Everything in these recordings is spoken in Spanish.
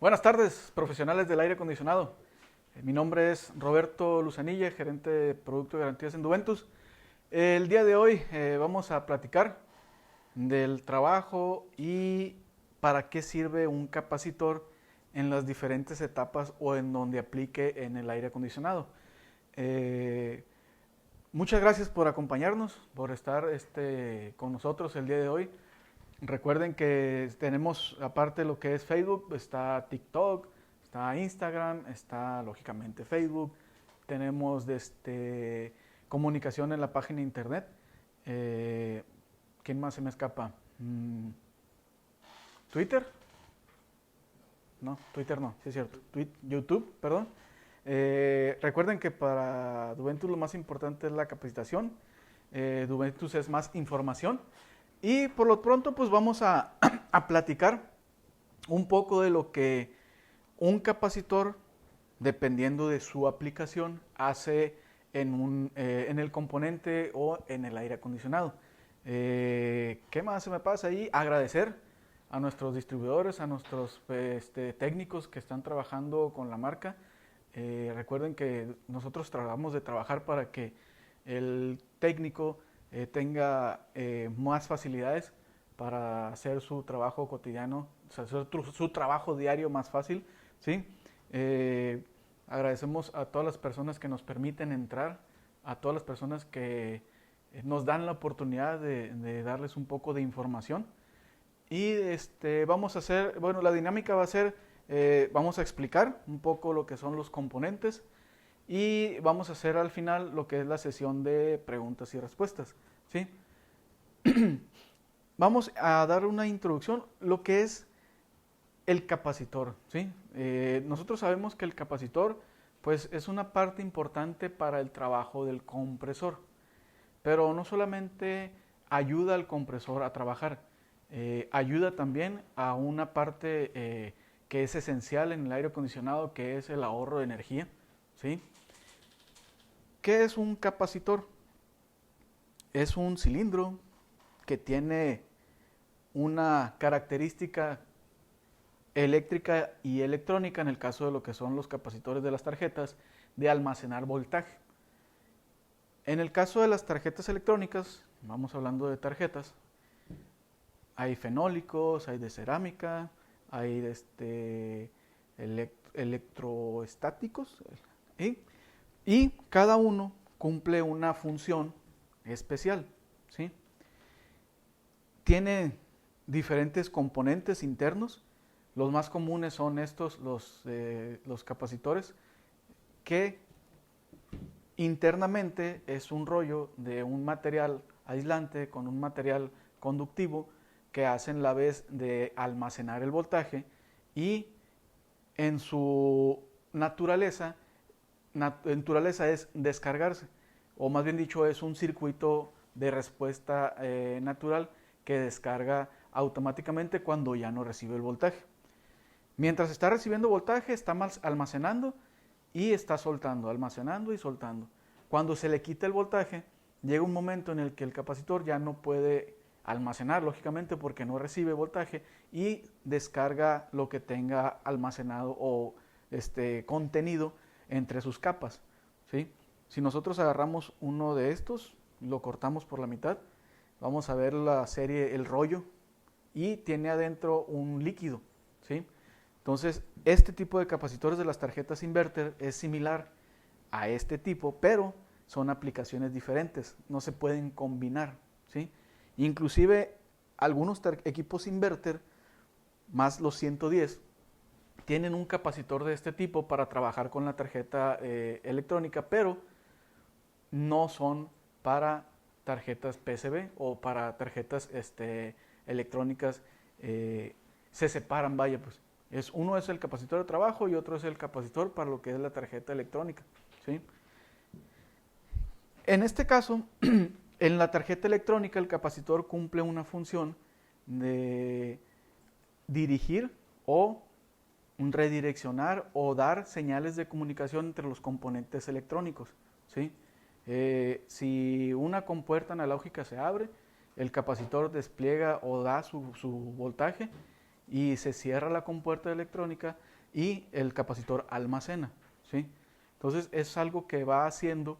Buenas tardes, profesionales del aire acondicionado. Mi nombre es Roberto Luzanilla, gerente de Producto y Garantías en Duventus. El día de hoy vamos a platicar del trabajo y para qué sirve un capacitor en las diferentes etapas o en donde aplique en el aire acondicionado. Eh, Muchas gracias por acompañarnos, por estar con nosotros el día de hoy. Recuerden que tenemos, aparte de lo que es Facebook, está TikTok, está Instagram, está lógicamente Facebook. Tenemos comunicación en la página de internet. Eh, ¿Quién más se me escapa? ¿Twitter? No, Twitter no, sí es cierto. YouTube, perdón. Recuerden que para Duventus lo más importante es la capacitación. Duventus es más información. Y por lo pronto pues vamos a platicar un poco de lo que un capacitor, dependiendo de su aplicación, hace en el componente o en el aire acondicionado. ¿Qué más se me pasa ahí? Agradecer a nuestros distribuidores, a nuestros técnicos que están trabajando con la marca. Recuerden que nosotros tratamos de trabajar para que el técnico tenga más facilidades para hacer su trabajo cotidiano, o sea, hacer su trabajo diario más fácil, ¿sí? Agradecemos a todas las personas que nos permiten entrar, a todas las personas que nos dan la oportunidad de darles un poco de información. Y vamos a hacer, bueno, la dinámica va a ser, vamos a explicar un poco lo que son los componentes y vamos a hacer al final lo que es la sesión de preguntas y respuestas, ¿sí? Vamos a dar una introducción, lo que es el capacitor, ¿sí? Nosotros sabemos que el capacitor, pues, es una parte importante para el trabajo del compresor, pero no solamente ayuda al compresor a trabajar, ayuda también a una parte que es esencial en el aire acondicionado, que es el ahorro de energía, ¿sí? ¿Qué es un capacitor? Es un cilindro que tiene una característica eléctrica y electrónica, en el caso de lo que son los capacitores de las tarjetas, de almacenar voltaje. En el caso de las tarjetas electrónicas, vamos hablando de tarjetas, hay fenólicos, hay de cerámica, hay de electroestáticos, ¿sí? Y cada uno cumple una función especial, ¿sí? Tiene diferentes componentes internos. Los más comunes son estos, los capacitores, que internamente es un rollo de un material aislante con un material conductivo que hacen la vez de almacenar el voltaje y en su naturaleza es descargarse, o más bien dicho es un circuito de respuesta natural que descarga automáticamente cuando ya no recibe el voltaje. Mientras está recibiendo voltaje, está almacenando y está soltando, almacenando y soltando. Cuando se le quita el voltaje, llega un momento en el que el capacitor ya no puede almacenar, lógicamente, porque no recibe voltaje y descarga lo que tenga almacenado o contenido entre sus capas, ¿sí? Si nosotros agarramos uno de estos, lo cortamos por la mitad, vamos a ver la serie, el rollo, y tiene adentro un líquido, ¿sí? Entonces, este tipo de capacitores de las tarjetas inverter es similar a este tipo, pero son aplicaciones diferentes, no se pueden combinar, ¿sí? Inclusive, algunos equipos inverter, más los 110, tienen un capacitor de este tipo para trabajar con la tarjeta electrónica, pero no son para tarjetas PCB o para tarjetas electrónicas, se separan, vaya, pues. Uno es el capacitor de trabajo y otro es el capacitor para lo que es la tarjeta electrónica, ¿sí? En este caso, en la tarjeta electrónica el capacitor cumple una función de dirigir o redireccionar o dar señales de comunicación entre los componentes electrónicos, ¿sí? Si una compuerta analógica se abre, el capacitor despliega o da su voltaje y se cierra la compuerta electrónica, y el capacitor almacena, ¿sí? Entonces es algo que va haciendo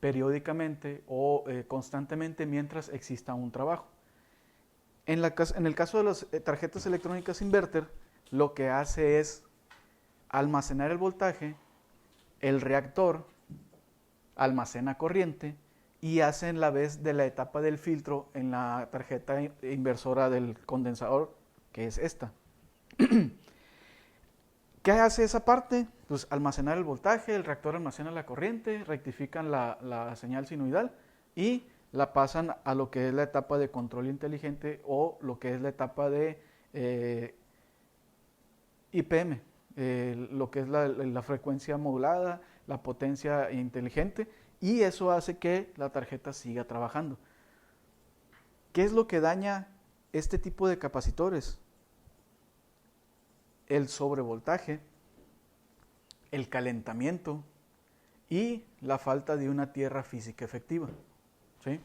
periódicamente o constantemente mientras exista un trabajo. En el caso de las tarjetas electrónicas inverter, lo que hace es almacenar el voltaje, el reactor almacena corriente y hacen la vez de la etapa del filtro en la tarjeta inversora del condensador, que es esta. ¿Qué hace esa parte? Pues almacenar el voltaje, el reactor almacena la corriente, rectifican la señal sinusoidal y la pasan a lo que es la etapa de control inteligente o lo que es la etapa de IPM, lo que es la frecuencia modulada, la potencia inteligente, y eso hace que la tarjeta siga trabajando. ¿Qué es lo que daña este tipo de capacitores? El sobrevoltaje, el calentamiento y la falta de una tierra física efectiva, ¿sí?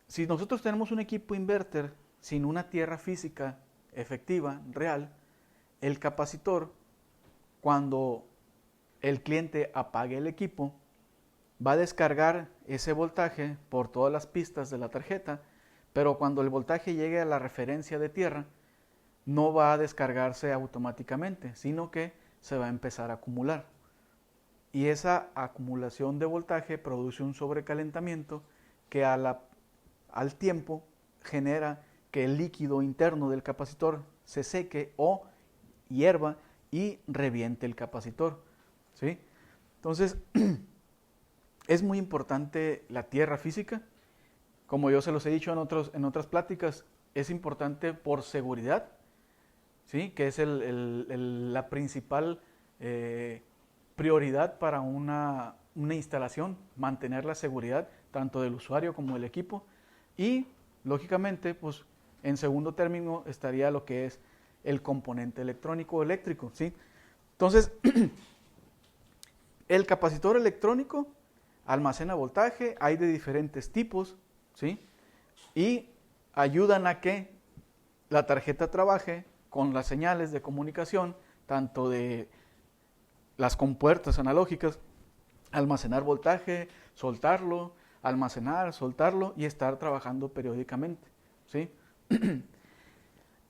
Si nosotros tenemos un equipo inverter sin una tierra física efectiva, real, el capacitor, cuando el cliente apague el equipo, va a descargar ese voltaje por todas las pistas de la tarjeta, pero cuando el voltaje llegue a la referencia de tierra, no va a descargarse automáticamente, sino que se va a empezar a acumular. Y esa acumulación de voltaje produce un sobrecalentamiento que al tiempo genera que el líquido interno del capacitor se seque o hierva y reviente el capacitor, ¿sí? Entonces, es muy importante la tierra física. Como yo se los he dicho en otras pláticas, es importante por seguridad, ¿sí? Que es la principal prioridad para una instalación, mantener la seguridad tanto del usuario como del equipo. Y, lógicamente, pues en segundo término estaría lo que es el componente electrónico o eléctrico, ¿sí? Entonces, el capacitor electrónico almacena voltaje, hay de diferentes tipos, ¿sí? Y ayudan a que la tarjeta trabaje con las señales de comunicación, tanto de las compuertas analógicas, almacenar voltaje, soltarlo, almacenar, soltarlo y estar trabajando periódicamente, ¿sí?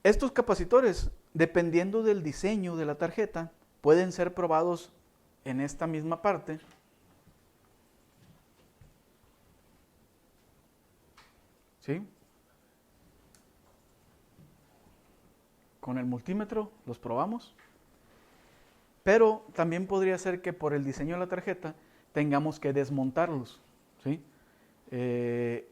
Estos capacitores, dependiendo del diseño de la tarjeta, pueden ser probados en esta misma parte. ¿Sí? Con el multímetro los probamos, pero también podría ser que por el diseño de la tarjeta tengamos que desmontarlos, ¿sí?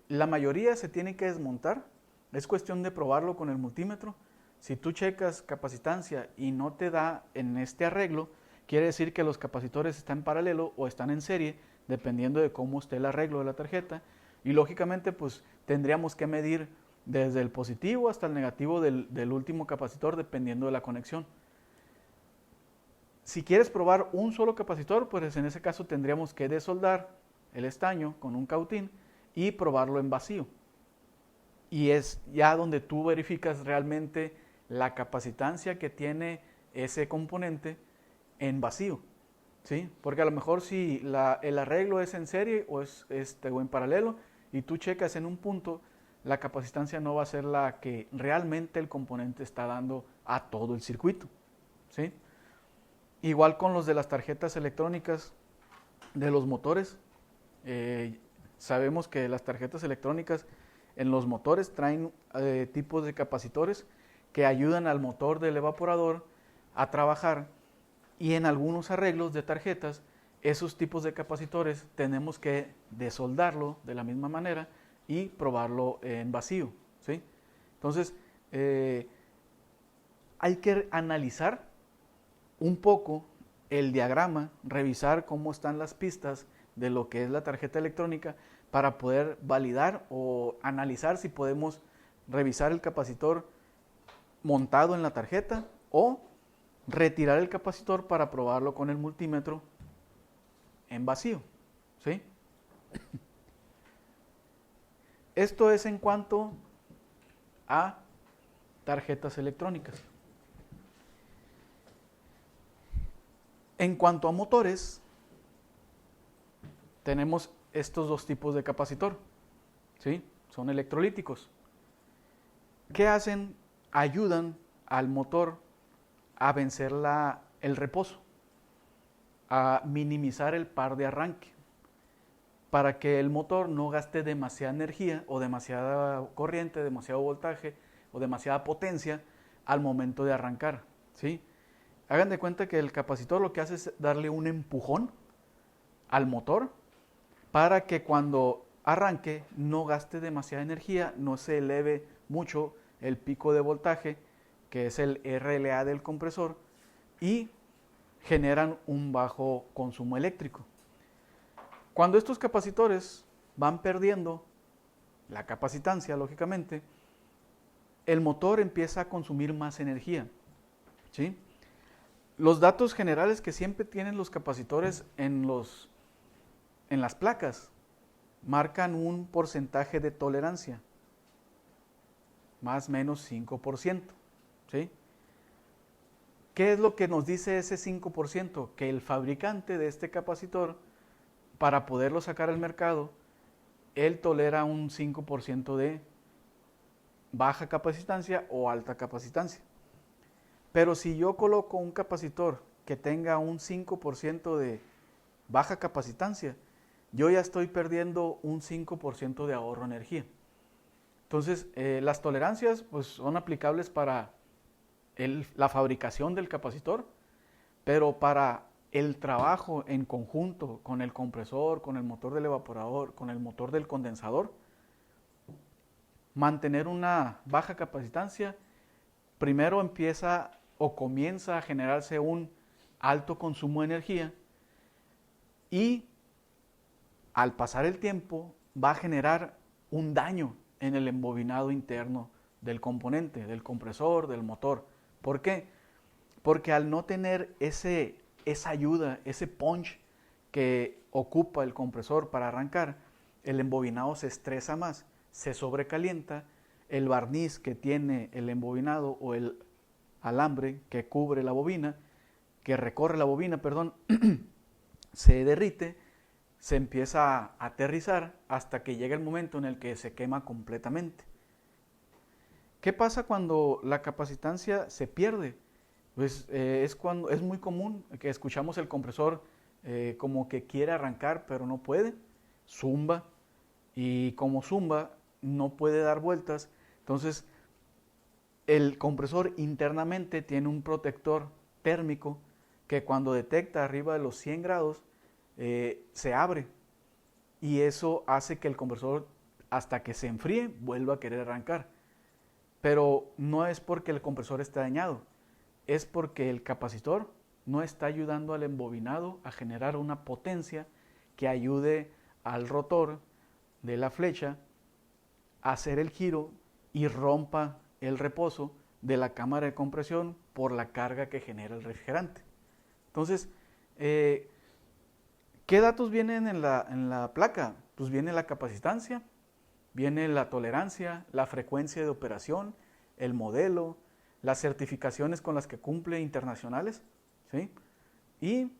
La mayoría se tiene que desmontar, es cuestión de probarlo con el multímetro. Si tú checas capacitancia y no te da en este arreglo, quiere decir que los capacitores están en paralelo o están en serie, dependiendo de cómo esté el arreglo de la tarjeta, y lógicamente pues tendríamos que medir desde el positivo hasta el negativo del último capacitor, dependiendo de la conexión. Si quieres probar un solo capacitor, pues en ese caso tendríamos que desoldar el estaño con un cautín y probarlo en vacío. Y es ya donde tú verificas realmente la capacitancia que tiene ese componente en vacío, ¿sí? Porque a lo mejor si el arreglo es en serie o o en paralelo y tú checas en un punto, la capacitancia no va a ser la que realmente el componente está dando a todo el circuito, ¿sí? Igual con los de las tarjetas electrónicas de los motores. Sabemos que las tarjetas electrónicas en los motores traen tipos de capacitores que ayudan al motor del evaporador a trabajar, y en algunos arreglos de tarjetas esos tipos de capacitores tenemos que desoldarlo de la misma manera y probarlo en vacío, ¿sí? Entonces hay que analizar un poco el diagrama, revisar cómo están las pistas de lo que es la tarjeta electrónica para poder validar o analizar si podemos revisar el capacitor montado en la tarjeta o retirar el capacitor para probarlo con el multímetro en vacío, ¿sí? Esto es en cuanto a tarjetas electrónicas. En cuanto a motores, tenemos estos dos tipos de capacitor, ¿sí? Son electrolíticos. ¿Qué hacen? Ayudan al motor a vencer el reposo, a minimizar el par de arranque, para que el motor no gaste demasiada energía o demasiada corriente, demasiado voltaje o demasiada potencia al momento de arrancar, ¿sí? Hagan de cuenta que el capacitor lo que hace es darle un empujón al motor para que cuando arranque no gaste demasiada energía, no se eleve mucho el pico de voltaje, que es el RLA del compresor, y generan un bajo consumo eléctrico. Cuando estos capacitores van perdiendo la capacitancia, lógicamente, el motor empieza a consumir más energía, ¿sí? Los datos generales que siempre tienen los capacitores en las placas marcan un porcentaje de tolerancia, más o menos 5%, ¿sí? ¿Qué es lo que nos dice ese 5%? Que el fabricante de este capacitor, para poderlo sacar al mercado, él tolera un 5% de baja capacitancia o alta capacitancia. Pero si yo coloco un capacitor que tenga un 5% de baja capacitancia, yo ya estoy perdiendo un 5% de ahorro de energía. Entonces, las tolerancias pues, son aplicables para la fabricación del capacitor, pero para el trabajo en conjunto con el compresor, con el motor del evaporador, con el motor del condensador, mantener una baja capacitancia, primero empieza o comienza a generarse un alto consumo de energía y al pasar el tiempo va a generar un daño en el embobinado interno del componente, del compresor, del motor. ¿Por qué? Porque al no tener esa ayuda, ese punch que ocupa el compresor para arrancar, el embobinado se estresa más, se sobrecalienta, el barniz que tiene el embobinado o el alambre que cubre la bobina, que recorre la bobina, perdón, se derrite, se empieza a aterrizar hasta que llega el momento en el que se quema completamente. ¿Qué pasa cuando la capacitancia se pierde? Pues es muy común que escuchamos el compresor como que quiere arrancar pero no puede, zumba, y como zumba no puede dar vueltas, entonces el compresor internamente tiene un protector térmico que cuando detecta arriba de los 100 grados se abre y eso hace que el compresor hasta que se enfríe vuelva a querer arrancar. Pero no es porque el compresor esté dañado, es porque el capacitor no está ayudando al embobinado a generar una potencia que ayude al rotor de la flecha a hacer el giro y rompa el reposo de la cámara de compresión por la carga que genera el refrigerante. Entonces, ¿qué datos vienen en la placa? Pues viene la capacitancia, viene la tolerancia, la frecuencia de operación, el modelo, las certificaciones con las que cumple internacionales, ¿sí? Y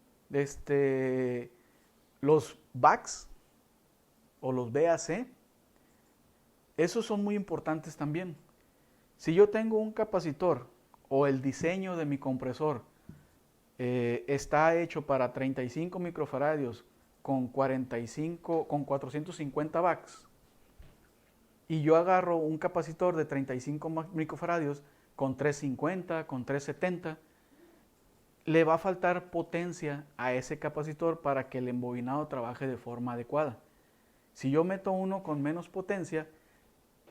los VACs o los BAC, esos son muy importantes también. Si yo tengo un capacitor o el diseño de mi compresor está hecho para 35 microfaradios con 450 VACs y yo agarro un capacitor de 35 microfaradios con 350, con 370, le va a faltar potencia a ese capacitor para que el embobinado trabaje de forma adecuada. Si yo meto uno con menos potencia,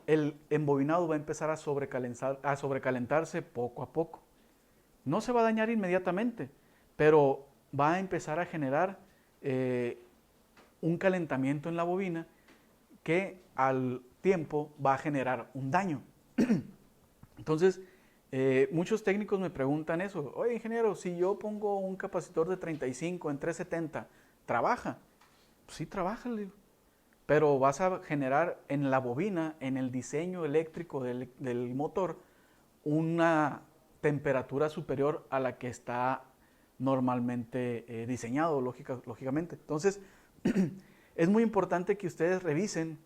el embobinado va a empezar a sobrecalentarse poco a poco. No se va a dañar inmediatamente, pero va a empezar a generar un calentamiento en la bobina que al tiempo va a generar un daño. Entonces, muchos técnicos me preguntan eso. Oye, ingeniero, si yo pongo un capacitor de 35 en 370, ¿trabaja? Pues sí, trabaja, pero vas a generar en la bobina, en el diseño eléctrico del motor, una temperatura superior a la que está normalmente diseñado, lógicamente. Entonces, es muy importante que ustedes revisen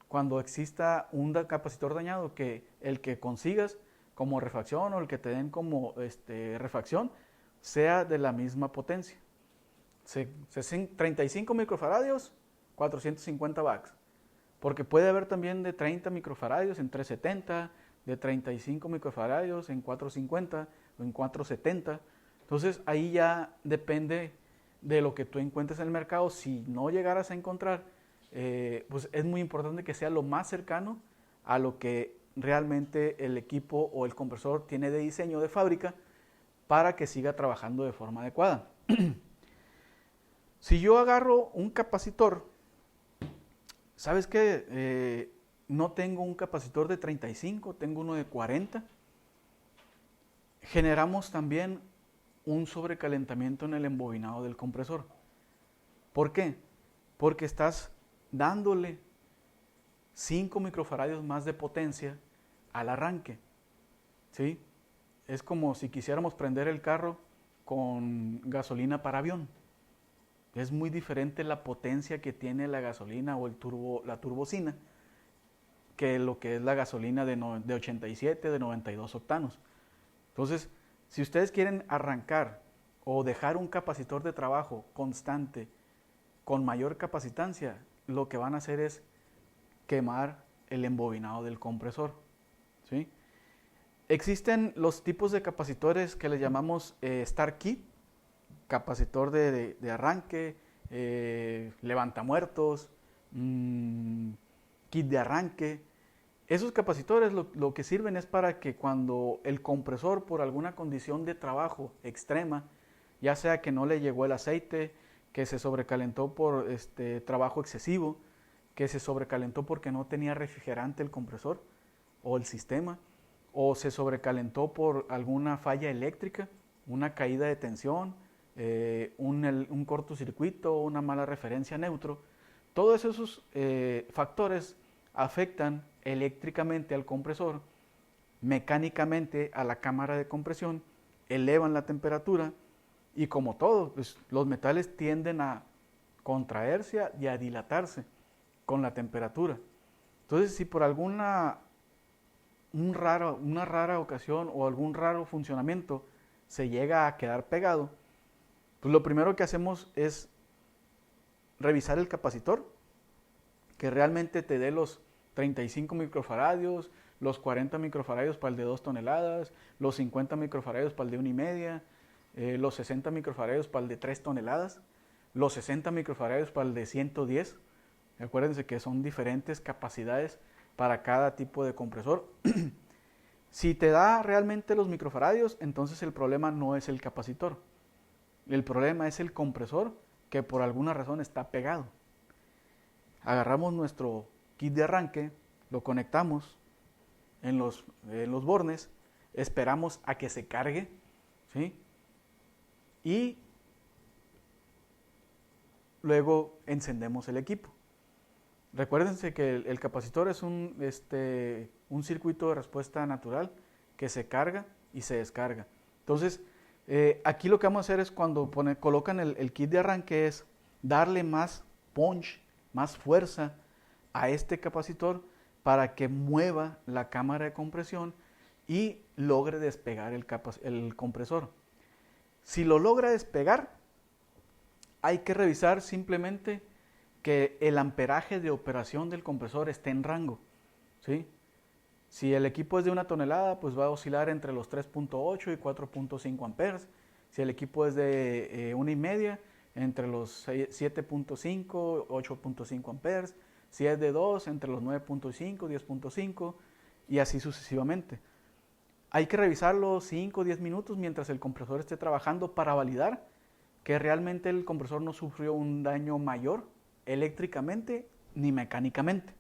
cuando exista un capacitor dañado, que el que consigas como refacción o el que te den como refacción sea de la misma potencia. 35 microfaradios, 450 watts. Porque puede haber también de 30 microfaradios en 370, de 35 microfaradios en 450 o en 470. Entonces ahí ya depende de lo que tú encuentres en el mercado. Si no llegaras a encontrar, pues es muy importante que sea lo más cercano a lo que realmente el equipo o el compresor tiene de diseño de fábrica para que siga trabajando de forma adecuada. Si yo agarro un capacitor, ¿sabes qué? No tengo un capacitor de 35, tengo uno de 40. Generamos también un sobrecalentamiento en el embobinado del compresor. ¿Por qué? Porque estás dándole 5 microfaradios más de potencia al arranque. ¿Sí? Es como si quisiéramos prender el carro con gasolina para avión. Es muy diferente la potencia que tiene la gasolina o la turbocina que lo que es la gasolina de 87, de 92 octanos. Entonces, si ustedes quieren arrancar o dejar un capacitor de trabajo constante con mayor capacitancia, lo que van a hacer es quemar el embobinado del compresor. ¿Sí? Existen los tipos de capacitores que le llamamos Start Kit, capacitor de arranque, levantamuertos, kit de arranque. Esos capacitores lo que sirven es para que cuando el compresor por alguna condición de trabajo extrema, ya sea que no le llegó el aceite, que se sobrecalentó por trabajo excesivo, que se sobrecalentó porque no tenía refrigerante el compresor o el sistema, o se sobrecalentó por alguna falla eléctrica, una caída de tensión, un cortocircuito, una mala referencia neutro. Todos esos factores afectan eléctricamente al compresor, mecánicamente a la cámara de compresión, elevan la temperatura y como todo, pues, los metales tienden a contraerse y a dilatarse con la temperatura. Entonces, si por una rara ocasión o algún raro funcionamiento se llega a quedar pegado, pues lo primero que hacemos es revisar el capacitor, que realmente te dé los 35 microfaradios, los 40 microfaradios para el de 2 toneladas, los 50 microfaradios para el de 1,5, los 60 microfaradios para el de 3 toneladas, los 60 microfaradios para el de 110. Acuérdense que son diferentes capacidades para cada tipo de compresor. Si te da realmente los microfaradios, entonces el problema no es el capacitor. El problema es el compresor que por alguna razón está pegado. Agarramos nuestro kit de arranque, lo conectamos en los bornes, esperamos a que se cargue, ¿sí? Y luego encendemos el equipo. Recuérdense que el capacitor es un circuito de respuesta natural que se carga y se descarga. Entonces, aquí lo que vamos a hacer es cuando colocan el kit de arranque es darle más punch, más fuerza a este capacitor para que mueva la cámara de compresión y logre despegar el compresor. Si lo logra despegar, hay que revisar simplemente que el amperaje de operación del compresor esté en rango, ¿sí? Si el equipo es de 1 tonelada, pues va a oscilar entre los 3.8 y 4.5 amperes. Si el equipo es de 1,5, entre los 7.5, 8.5 amperes. Si es de 2, entre los 9.5, 10.5 y así sucesivamente. Hay que revisarlo 5 o 10 minutos mientras el compresor esté trabajando para validar que realmente el compresor no sufrió un daño mayor eléctricamente ni mecánicamente.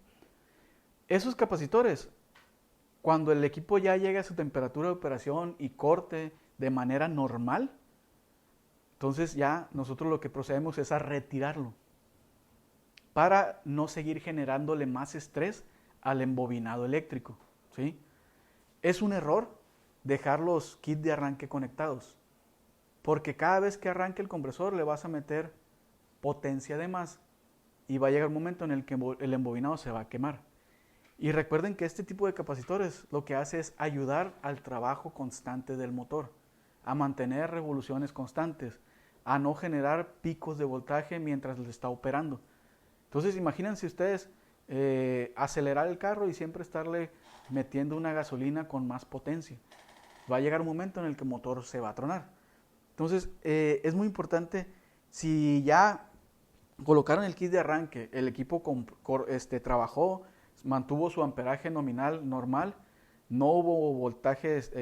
Esos capacitores, cuando el equipo ya llegue a su temperatura de operación y corte de manera normal, entonces ya nosotros lo que procedemos es a retirarlo para no seguir generándole más estrés al embobinado eléctrico, ¿sí? Es un error dejar los kits de arranque conectados. Porque cada vez que arranque el compresor le vas a meter potencia de más y va a llegar un momento en el que el embobinado se va a quemar. Y recuerden que este tipo de capacitores lo que hace es ayudar al trabajo constante del motor, a mantener revoluciones constantes, a no generar picos de voltaje mientras le está operando. Entonces imagínense ustedes acelerar el carro y siempre estarle metiendo una gasolina con más potencia. Va a llegar un momento en el que el motor se va a tronar. Entonces es muy importante, si ya colocaron el kit de arranque, el equipo trabajó, mantuvo su amperaje nominal normal, no hubo voltajes,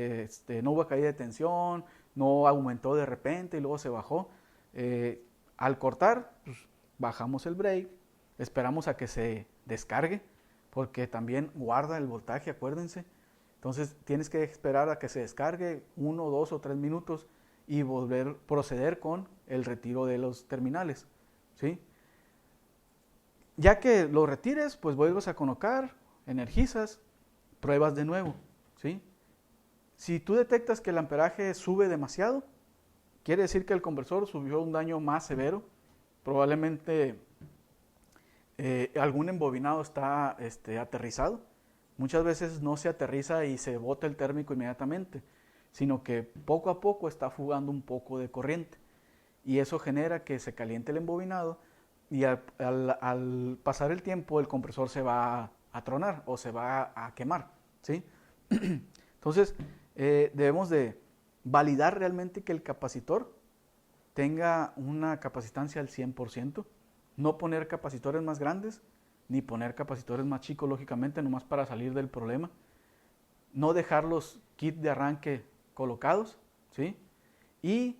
no hubo caída de tensión, no aumentó de repente y luego se bajó. Al cortar, pues, bajamos el brake, esperamos a que se descargue, porque también guarda el voltaje, acuérdense. Entonces tienes que esperar a que se descargue 1, 2 o 3 minutos y proceder con el retiro de los terminales, ¿sí? Ya que lo retires, pues vuelves a colocar, energizas, pruebas de nuevo, ¿sí? Si tú detectas que el amperaje sube demasiado, quiere decir que el conversor sufrió un daño más severo, probablemente algún embobinado está aterrizado. Muchas veces no se aterriza y se bota el térmico inmediatamente, sino que poco a poco está fugando un poco de corriente y eso genera que se caliente el embobinado y al pasar el tiempo el compresor se va a tronar o se va a quemar, ¿sí? Entonces debemos de validar realmente que el capacitor tenga una capacitancia al 100%, no poner capacitores más grandes ni poner capacitores más chicos, lógicamente, nomás para salir del problema, no dejar los kits de arranque colocados, ¿sí? Y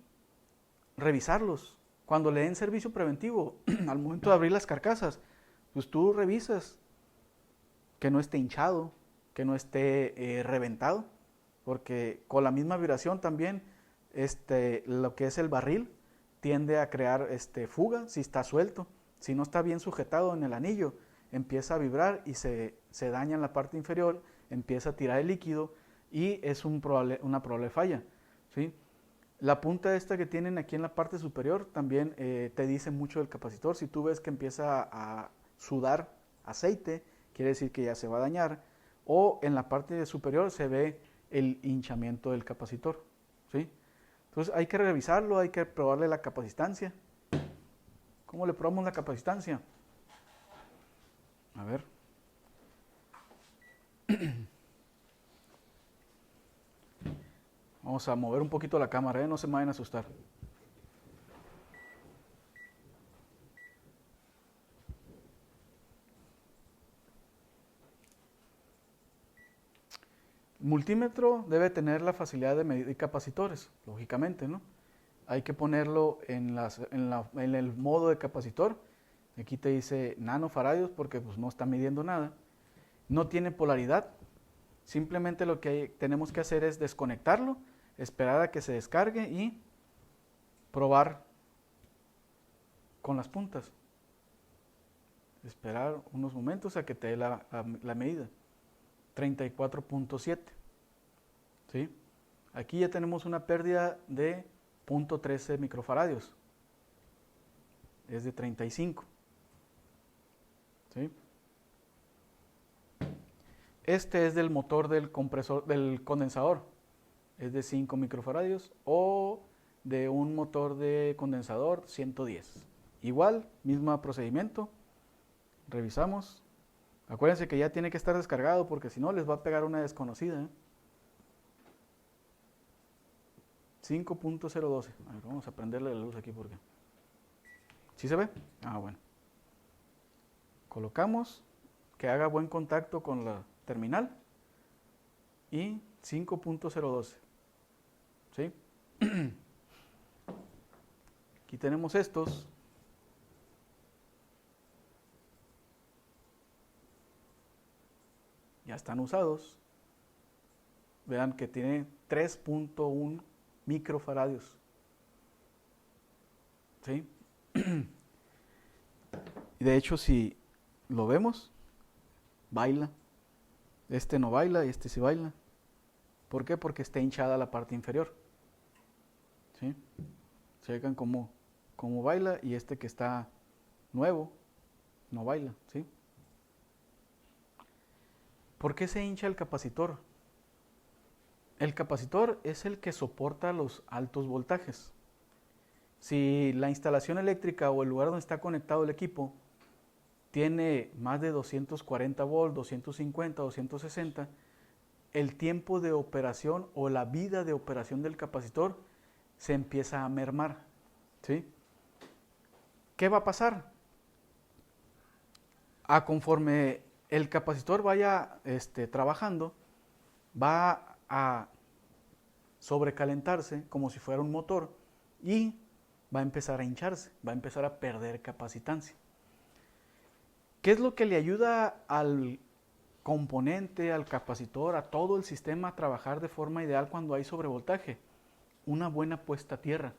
revisarlos. Cuando le den servicio preventivo, al momento de abrir las carcasas, pues tú revisas que no esté hinchado, que no esté reventado, porque con la misma vibración también lo que es el barril tiende a crear fuga si está suelto. Si no está bien sujetado en el anillo, empieza a vibrar y se daña en la parte inferior, empieza a tirar el líquido y es una probable falla, ¿sí? La punta esta que tienen aquí en la parte superior también te dice mucho del capacitor. Si tú ves que empieza a sudar aceite, quiere decir que ya se va a dañar. O en la parte superior se ve el hinchamiento del capacitor, ¿sí? Entonces hay que revisarlo, hay que probarle la capacitancia. ¿Cómo le probamos la capacitancia? A ver. Vamos a mover un poquito la cámara, no se me vayan a asustar. El multímetro debe tener la facilidad de medir capacitores, lógicamente, ¿no? Hay que ponerlo en el modo de capacitor. Aquí te dice nanofaradios porque pues, no está midiendo nada. No tiene polaridad. Simplemente lo que tenemos que hacer es desconectarlo, esperar a que se descargue y probar con las puntas. Esperar unos momentos a que te dé la medida. 34.7. ¿Sí? Aquí ya tenemos una pérdida de 0.13 microfaradios. Es de 35. ¿Sí? Este es del motor del condensador. Es de 5 microfaradios o de un motor de condensador 110. Igual, mismo procedimiento. Revisamos. Acuérdense que ya tiene que estar descargado porque si no les va a pegar una desconocida. 5.012. A ver, vamos a prenderle la luz aquí porque... ¿Sí se ve? Ah, bueno. Colocamos, que haga buen contacto con la terminal y 5.012. ¿Sí? Aquí tenemos estos. Ya están usados. Vean que tiene 3.1 microfaradios. ¿Sí? Y de hecho, si lo vemos, baila. Este no baila y este sí baila. ¿Por qué? Porque está hinchada la parte inferior. ¿Sí? checan cómo baila, y este que está nuevo no baila, ¿sí? ¿Por qué se hincha el capacitor? El capacitor es el que soporta los altos voltajes. Si la instalación eléctrica o el lugar donde está conectado el equipo tiene más de 240 volts, 250, 260, el tiempo de operación o la vida de operación del capacitor se empieza a mermar, ¿sí? ¿Qué va a pasar? Conforme el capacitor vaya trabajando, va a sobrecalentarse como si fuera un motor y va a empezar a hincharse, va a empezar a perder capacitancia. ¿Qué es lo que le ayuda al componente, al capacitor, a todo el sistema a trabajar de forma ideal cuando hay sobrevoltaje? Una buena puesta a tierra.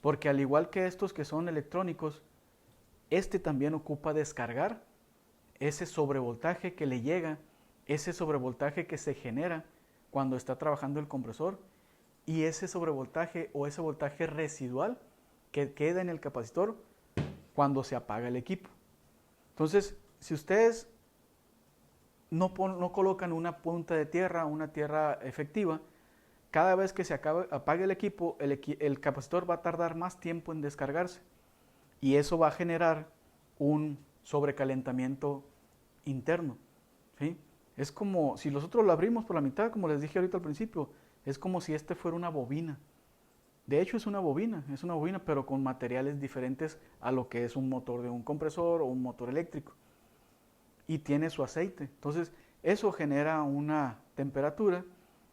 Porque al igual que estos que son electrónicos, este también ocupa descargar ese sobrevoltaje que le llega, ese sobrevoltaje que se genera cuando está trabajando el compresor, y ese sobrevoltaje o ese voltaje residual que queda en el capacitor cuando se apaga el equipo. Entonces, si ustedes no colocan una punta de tierra, una tierra efectiva, cada vez que se apague el equipo, el capacitor va a tardar más tiempo en descargarse, y eso va a generar un sobrecalentamiento interno, ¿sí? Es como si nosotros lo abrimos por la mitad, como les dije ahorita al principio, es como si este fuera una bobina. De hecho es una bobina, pero con materiales diferentes a lo que es un motor de un compresor o un motor eléctrico. Y tiene su aceite. Entonces, eso genera una temperatura,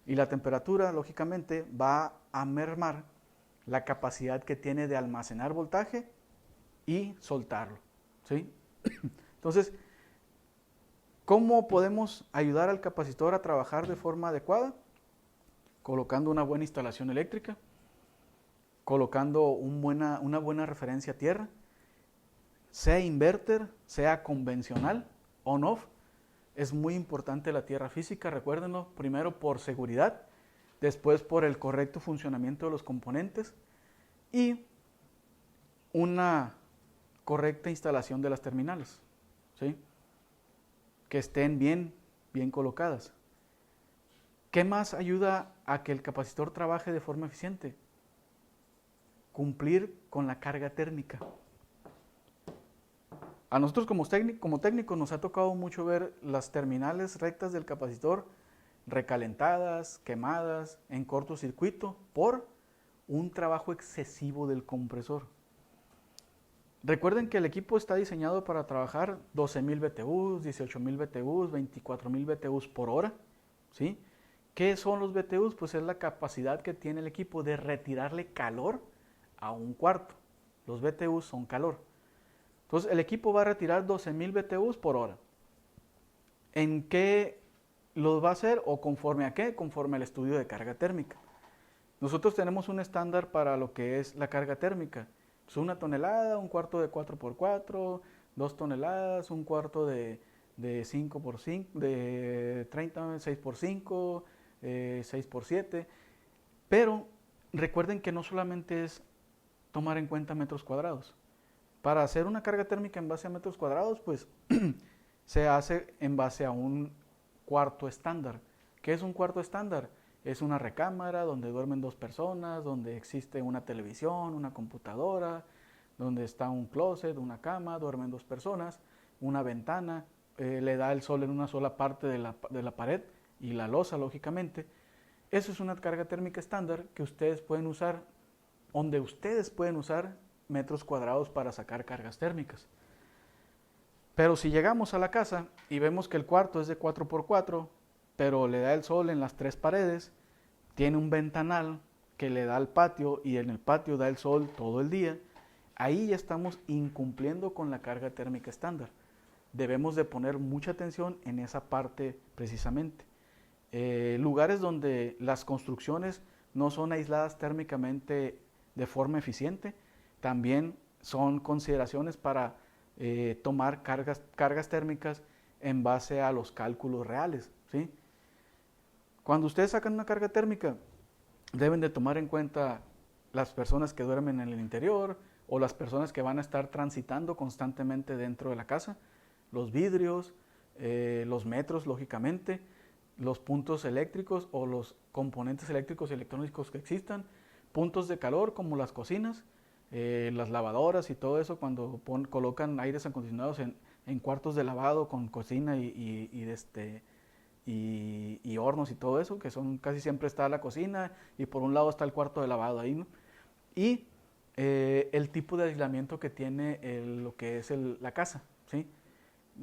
y la temperatura, lógicamente, va a mermar la capacidad que tiene de almacenar voltaje y soltarlo, ¿sí? Entonces, ¿cómo podemos ayudar al capacitor a trabajar de forma adecuada? Colocando una buena instalación eléctrica, colocando una buena referencia a tierra, sea inverter, sea convencional, on-off. Es muy importante la tierra física, recuérdenlo, primero por seguridad, después por el correcto funcionamiento de los componentes y una correcta instalación de las terminales, ¿sí? Que estén bien colocadas. ¿Qué más ayuda a que el capacitor trabaje de forma eficiente? Cumplir con la carga térmica. A nosotros como técnicos nos ha tocado mucho ver las terminales rectas del capacitor recalentadas, quemadas, en cortocircuito por un trabajo excesivo del compresor. Recuerden que el equipo está diseñado para trabajar 12.000 BTUs, 18.000 BTUs, 24.000 BTUs por hora, ¿sí? ¿Qué son los BTUs? Pues es la capacidad que tiene el equipo de retirarle calor a un cuarto. Los BTUs son calor. Entonces el equipo va a retirar 12.000 BTUs por hora. ¿En qué los va a hacer o conforme a qué? Conforme al estudio de carga térmica. Nosotros tenemos un estándar para lo que es la carga térmica. Es 1 tonelada, un cuarto de 4x4, 2 toneladas, un cuarto de 5x5, de 30, 6x5, 6x7. Pero recuerden que no solamente es tomar en cuenta metros cuadrados. Para hacer una carga térmica en base a metros cuadrados, pues se hace en base a un cuarto estándar. ¿Qué es un cuarto estándar? Es una recámara donde duermen 2 personas, donde existe una televisión, una computadora, donde está un closet, una cama, duermen 2 personas, una ventana, le da el sol en una sola parte de la pared y la losa, lógicamente. Eso es una carga térmica estándar que ustedes pueden usar, donde ustedes pueden usar metros cuadrados para sacar cargas térmicas. Pero si llegamos a la casa y vemos que el cuarto es de 4x4, pero le da el sol en las 3 paredes, tiene un ventanal que le da al patio y en el patio da el sol todo el día, ahí ya estamos incumpliendo con la carga térmica estándar. Debemos de poner mucha atención en esa parte precisamente. Lugares donde las construcciones no son aisladas térmicamente de forma eficiente, también son consideraciones para tomar cargas térmicas en base a los cálculos reales, ¿sí? Cuando ustedes sacan una carga térmica, deben de tomar en cuenta las personas que duermen en el interior o las personas que van a estar transitando constantemente dentro de la casa, los vidrios, los metros, lógicamente, los puntos eléctricos o los componentes eléctricos y electrónicos que existan, puntos de calor como las cocinas, las lavadoras y todo eso, cuando colocan aires acondicionados en cuartos de lavado con cocina y hornos y todo eso, que son casi siempre está la cocina y por un lado está el cuarto de lavado ahí, ¿no? Y el tipo de aislamiento que tiene lo que es la casa, ¿sí?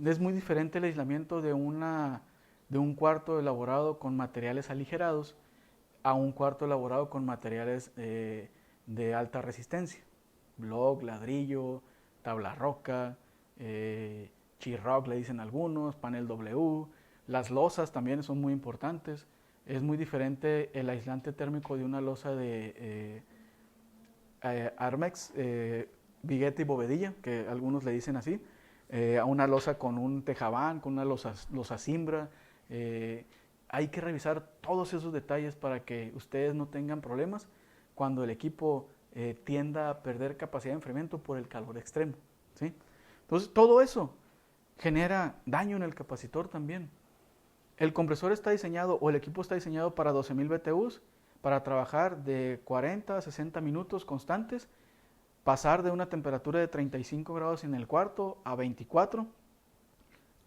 Es muy diferente el aislamiento de un cuarto elaborado con materiales aligerados a un cuarto elaborado con materiales de alta resistencia. Block, ladrillo, tabla roca, Sheetrock le dicen algunos, panel W. Las losas también son muy importantes. Es muy diferente el aislante térmico de una losa de Armex, Vigueta y Bovedilla, que algunos le dicen así, a una losa con un tejabán, con una losa Simbra. Hay que revisar todos esos detalles para que ustedes no tengan problemas cuando el equipo tienda a perder capacidad de enfriamiento por el calor extremo, ¿sí? Entonces, todo eso genera daño en el capacitor también. El compresor está diseñado, o el equipo está diseñado para 12.000 BTUs, para trabajar de 40 a 60 minutos constantes, pasar de una temperatura de 35 grados en el cuarto a 24,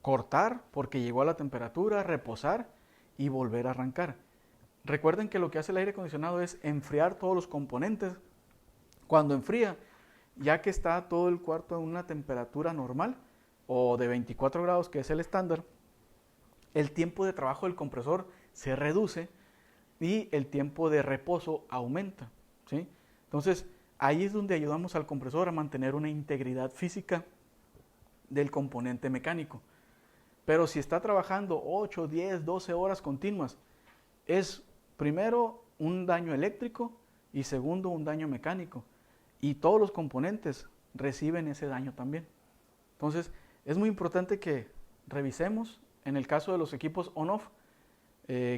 cortar porque llegó a la temperatura, reposar y volver a arrancar. Recuerden que lo que hace el aire acondicionado es enfriar todos los componentes. Cuando enfría, ya que está todo el cuarto en una temperatura normal o de 24 grados, que es el estándar, el tiempo de trabajo del compresor se reduce y el tiempo de reposo aumenta, ¿sí? Entonces, ahí es donde ayudamos al compresor a mantener una integridad física del componente mecánico. Pero si está trabajando 8, 10, 12 horas continuas, es primero un daño eléctrico y segundo un daño mecánico. Y todos los componentes reciben ese daño también. Entonces, es muy importante que revisemos, en el caso de los equipos on-off,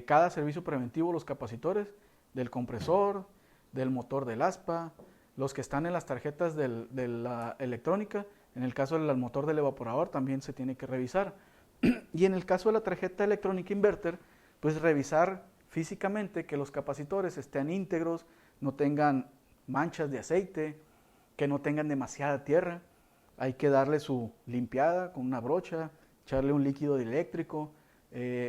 cada servicio preventivo, los capacitores del compresor, del motor del aspa, los que están en las tarjetas de la electrónica. En el caso del motor del evaporador también se tiene que revisar. Y en el caso de la tarjeta electrónica inverter, pues revisar físicamente que los capacitores estén íntegros, no tengan manchas de aceite, que no tengan demasiada tierra. Hay que darle su limpiada con una brocha, echarle un líquido eléctrico,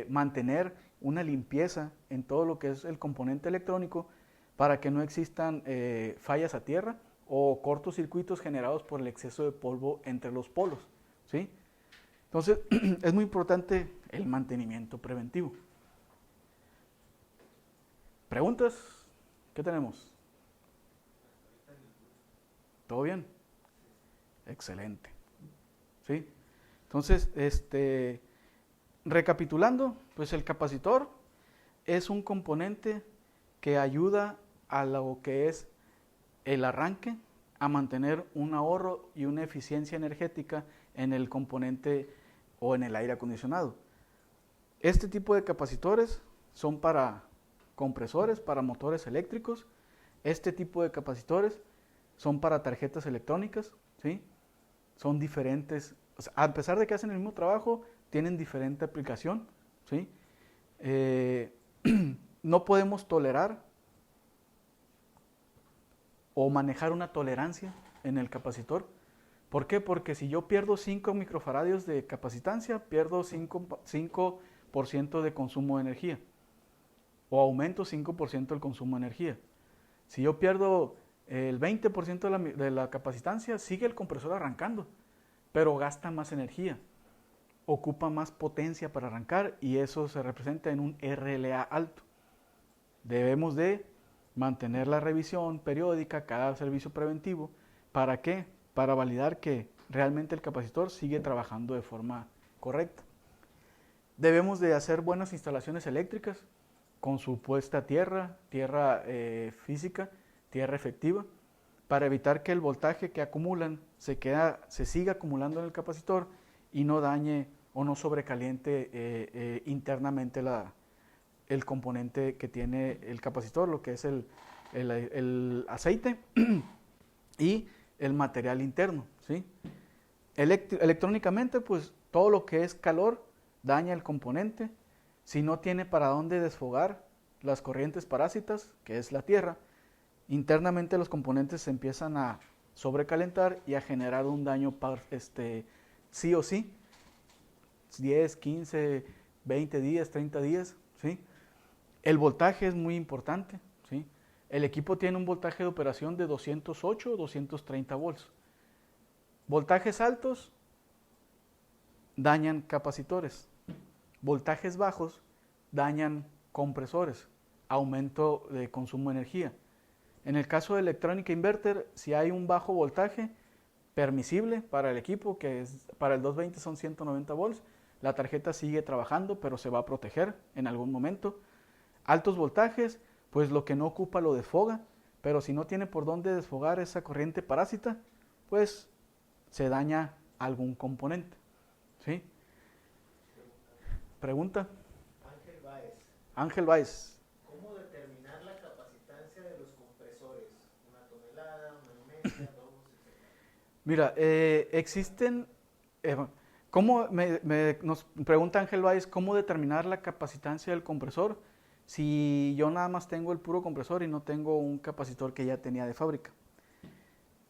mantener una limpieza en todo lo que es el componente electrónico para que no existan fallas a tierra o cortocircuitos generados por el exceso de polvo entre los polos, ¿sí? Entonces, es muy importante el mantenimiento preventivo. ¿Preguntas? ¿Qué tenemos? ¿Todo bien? Excelente. ¿Sí? Entonces, recapitulando, pues el capacitor es un componente que ayuda a lo que es el arranque, a mantener un ahorro y una eficiencia energética en el componente o en el aire acondicionado. Este tipo de capacitores son para compresores, para motores eléctricos. Este tipo de capacitores son para tarjetas electrónicas, ¿sí? Son diferentes, o sea, a pesar de que hacen el mismo trabajo, tienen diferente aplicación, ¿sí? No podemos tolerar o manejar una tolerancia en el capacitor. ¿Por qué? Porque si yo pierdo 5 microfaradios de capacitancia, pierdo 5% de consumo de energía. O aumento 5% el consumo de energía. Si yo pierdo el 20% de la capacitancia, sigue el compresor arrancando, pero gasta más energía, ocupa más potencia para arrancar y eso se representa en un RLA alto. Debemos de mantener la revisión periódica, cada servicio preventivo. ¿Para qué? Para validar que realmente el capacitor sigue trabajando de forma correcta. Debemos de hacer buenas instalaciones eléctricas con su puesta a tierra física, tierra efectiva, para evitar que el voltaje que acumulan se siga acumulando en el capacitor y no dañe o no sobrecaliente internamente el componente que tiene el capacitor, lo que es el aceite y el material interno, ¿sí? Electrónicamente, pues todo lo que es calor daña el componente. Si no tiene para dónde desfogar las corrientes parásitas, que es la tierra, internamente los componentes se empiezan a sobrecalentar y a generar un daño sí o sí, 10, 15, 20 días, 30 días, ¿sí? El voltaje es muy importante, ¿sí? El equipo tiene un voltaje de operación de 208 o 230 volts. Voltajes altos dañan capacitores. Voltajes bajos dañan compresores, aumento de consumo de energía. En el caso de electrónica inverter, si hay un bajo voltaje permisible para el equipo, que es para el 220 son 190 volts, la tarjeta sigue trabajando, pero se va a proteger en algún momento. Altos voltajes, pues lo que no ocupa lo desfoga, pero si no tiene por dónde desfogar esa corriente parásita, pues se daña algún componente, ¿sí? Pregunta. Ángel Báez. Ángel Báez. ¿Cómo determinar la capacitancia de los compresores? ¿Una tonelada, una media, dos, etcétera? Mira, existen... nos pregunta Ángel Báez, ¿cómo determinar la capacitancia del compresor si yo nada más tengo el puro compresor y no tengo un capacitor que ya tenía de fábrica?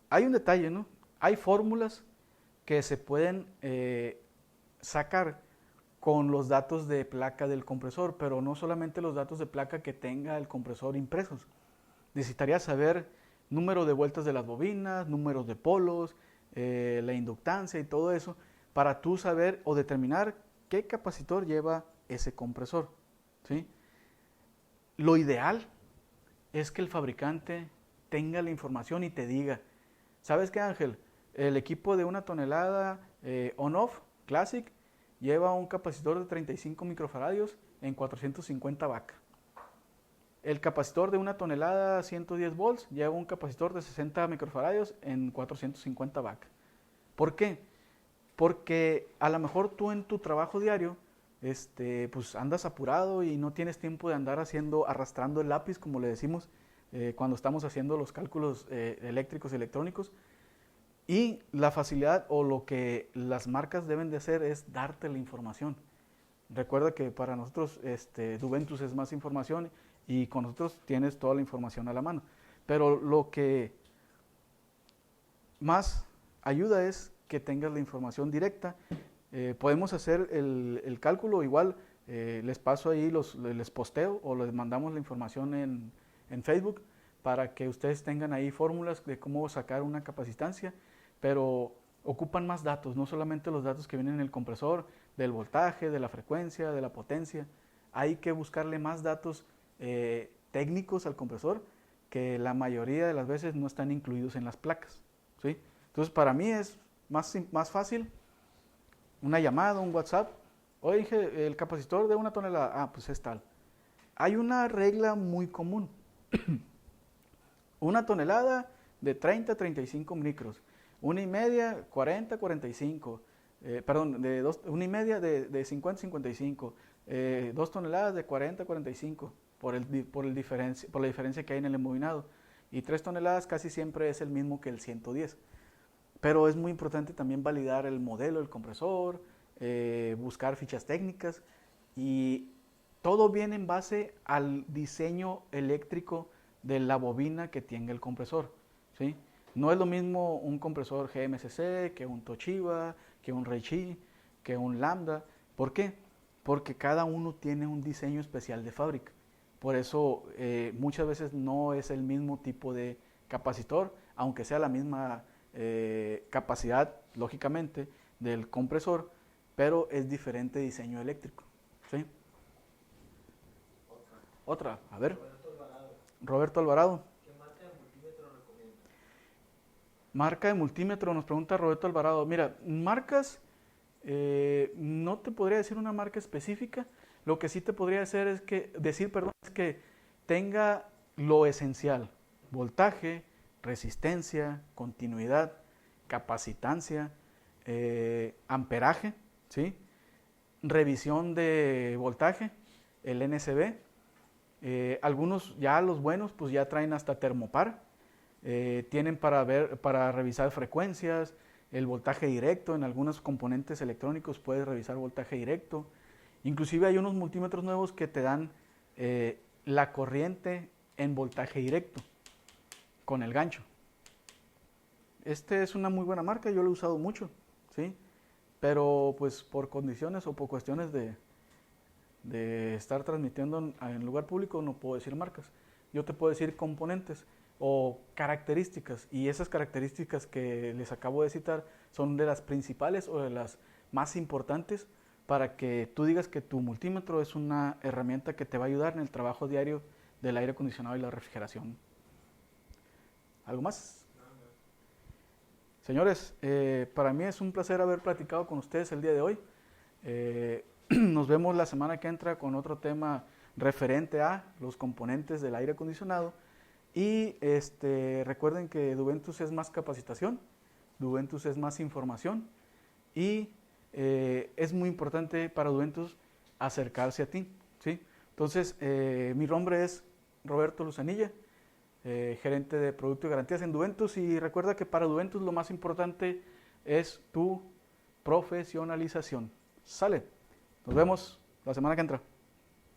Hay un detalle, ¿no? Hay fórmulas que se pueden sacar con los datos de placa del compresor, pero no solamente los datos de placa que tenga el compresor impresos. Necesitaría saber número de vueltas de las bobinas, números de polos, la inductancia y todo eso, para tú saber o determinar qué capacitor lleva ese compresor, ¿sí? Lo ideal es que el fabricante tenga la información y te diga, ¿sabes qué, Ángel? El equipo de 1 tonelada on-off Classic lleva un capacitor de 35 microfaradios en 450 vac. El capacitor de 1 tonelada 110 volts lleva un capacitor de 60 microfaradios en 450 vac. ¿Por qué? Porque a lo mejor tú en tu trabajo diario pues andas apurado y no tienes tiempo de andar arrastrando el lápiz, como le decimos, cuando estamos haciendo los cálculos eléctricos y electrónicos. Y la facilidad o lo que las marcas deben de hacer es darte la información. Recuerda que para nosotros Duventus es más información y con nosotros tienes toda la información a la mano. Pero lo que más ayuda es que tengas la información directa. Podemos hacer el cálculo, igual les paso ahí, les posteo o les mandamos la información en Facebook para que ustedes tengan ahí fórmulas de cómo sacar una capacitancia, pero ocupan más datos, no solamente los datos que vienen en el compresor, del voltaje, de la frecuencia, de la potencia. Hay que buscarle más datos técnicos al compresor que la mayoría de las veces no están incluidos en las placas, ¿sí? Entonces para mí es más fácil una llamada, un WhatsApp. Oye, el capacitor de 1 tonelada, pues es tal. Hay una regla muy común. 1 tonelada de 30 a 35 micros. 1,5, 40, 45. Perdón, 1,5 de 50 a 55. 2 toneladas de 40 a 45 por la diferencia que hay en el embobinado. Y 3 toneladas casi siempre es el mismo que el 110. Pero es muy importante también validar el modelo del compresor, buscar fichas técnicas, y todo viene en base al diseño eléctrico de la bobina que tiene el compresor, ¿sí? No es lo mismo un compresor GMCC que un Toshiba, que un Reichi, que un Lambda. ¿Por qué? Porque cada uno tiene un diseño especial de fábrica. Por eso muchas veces no es el mismo tipo de capacitor, aunque sea la misma capacidad, lógicamente, del compresor, pero es diferente diseño eléctrico, ¿sí? Otra, a ver. Roberto Alvarado. ¿Qué marca de multímetro recomienda? Marca de multímetro, nos pregunta Roberto Alvarado. Mira, marcas, no te podría decir una marca específica. Lo que sí te podría decir es que tenga lo esencial: voltaje, resistencia, continuidad, capacitancia, amperaje, ¿sí? Revisión de voltaje, el NCB, Algunos, ya los buenos, pues ya traen hasta termopar. Tienen para revisar frecuencias, el voltaje directo. En algunos componentes electrónicos puedes revisar voltaje directo. Inclusive hay unos multímetros nuevos que te dan la corriente en voltaje directo con el gancho. Este es una muy buena marca, yo lo he usado mucho, ¿sí? Pero pues por condiciones o por cuestiones de estar transmitiendo en lugar público no puedo decir marcas. Yo te puedo decir componentes o características, y esas características que les acabo de citar son de las principales o de las más importantes para que tú digas que tu multímetro es una herramienta que te va a ayudar en el trabajo diario del aire acondicionado y la refrigeración. ¿Algo más? Señores, para mí es un placer haber platicado con ustedes el día de hoy. Nos vemos la semana que entra con otro tema referente a los componentes del aire acondicionado. Y recuerden que Duventus es más capacitación, Duventus es más información y es muy importante para Duventus acercarse a ti, ¿sí? Entonces, mi nombre es Roberto Luzanilla, gerente de producto y garantías en Duventus, y recuerda que para Duventus lo más importante es tu profesionalización. Sale, nos vemos la semana que entra.